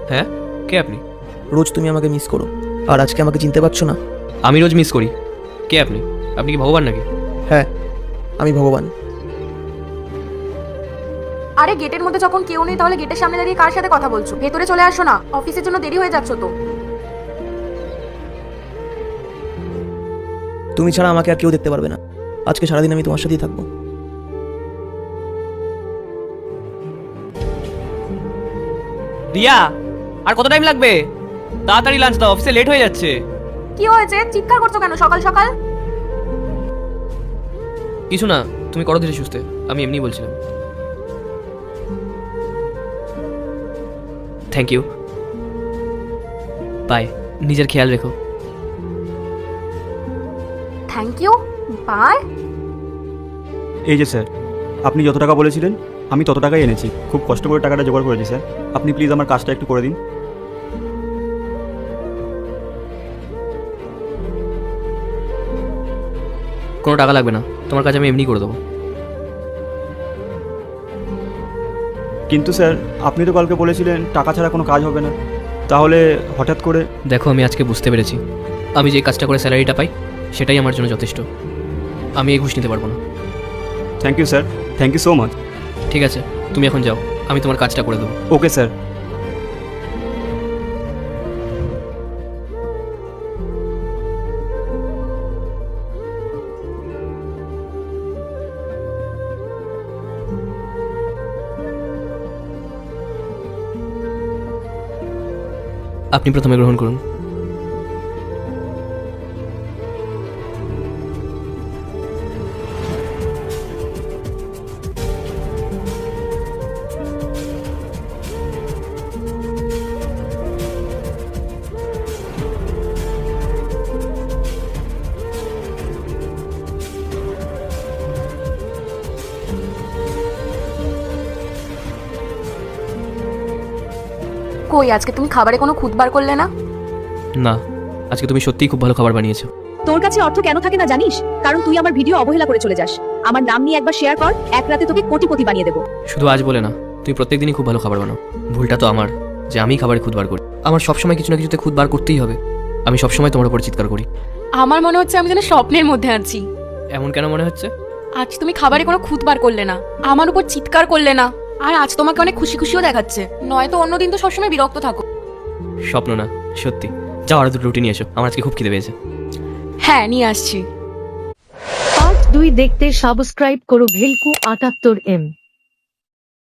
হ্যাঁ, কে আপনি? রোজ তুমি আমাকে মিস করো, আর আজকে আমাকে চিনতে পারছো না? আমি রোজ মিস করি। কে আপনি? আপনি কি ভগবান নাকি? হ্যাঁ, আমি ভগবান। আরে গেটের মধ্যে যখন কেউ নেই তাহলে গেটের সামনে দাঁড়িয়ে কার সাথে কথা বলছো? ভেতরে চলে আসো না, অফিসের জন্য দেরি হয়ে যাচ্ছ তো। তুমি ছাড়া আমাকে আর কেউ দেখতে পারবে না। আজকে সারাদিন আমি তোমার সাথেই থাকবো। রিয়া, আর কত টাইম লাগবে? তাড়াতাড়ি লাঞ্চ দাও, অফিসে লেট হয়ে যাচ্ছে। কি হয়েছে? চিৎকার করছো কেন সকাল সকাল? কিছু না, তুমি করো ধীরে সুস্থে, আমি এমনি বলছিলাম। Thank you, bye. নিজের খেয়াল রেখো। Thank you, bye. এই যে স্যার, আপনি যত টাকা বলেছিলেন আমি তত টাকাই এনেছি। খুব কষ্ট করে টাকাটা জোগাড় করেছি স্যার। আপনি প্লিজ আমার কাজটা একটু করে দিন। কোনো টাকা লাগবে না, তোমার কাজ আমি এমনি করে দেবো। কিন্তু স্যার, আপনি তো কালকে বলেছিলেন টাকা ছাড়া কোনো কাজ হবে না, তাহলে হঠাৎ করে? দেখো, আমি আজকে বুঝতে পেরেছি আমি যে কাজটা করে স্যালারিটা পাই সেটাই আমার জন্য যথেষ্ট। আমি এই ঘুষ নিতে পারবো না। Thank you sir, thank you so much. ঠিক আছে, তুমি এখন যাও, আমি তোমার কাজটা করে দেবো। Okay sir. আপনি প্রথমে গ্রহণ করুন। কই আজকে তুমি খাবারে কোনো খুদ বার করলে না? না, আজকে তুমি সত্যিই খুব ভালো খাবার বানিয়েছো। তোর কাছে অর্থ কেন থাকে না জানিস? কারণ তুই আমার ভিডিও অবহেলা করে চলে যাস। আমার নাম নিয়ে একবার শেয়ার কর, এক রাতে তোকে কোটিপতি বানিয়ে দেবো। শুধু আজ বলে না, তুমি প্রত্যেকদিনই খুব ভালো খাবার বানাও। ভুলটা তো আমার যে আমি খাবারে খুদ বার করি। আমার সবসময় কিছু না কিছুতে খুদ বার করতেই হবে। আমি সবসময় তোমার উপর চিৎকার করি। আমার মনে হচ্ছে আমি যেন স্বপ্নের মধ্যে আছি। এমন কেন মনে হচ্ছে? আজ তুমি খাবারে কোনো খুদ বার করলে না, আমার উপর চিৎকার করলে না, আর আজ তোমাকে অনেক খুশি খুশিও দেখাচ্ছে। নয়তো অন্যদিন তো সবসময় বিরক্ত থাকো। স্বপ্ন না, সত্যি। যাও, আরো দুটো রুটি নিয়ে এসো, আমার আজকে খুব খিদে পেয়েছে। হ্যাঁ, নিয়ে আসছি। পার্ট 2 দেখতে সাবস্ক্রাইব করো ভেলকু 78M।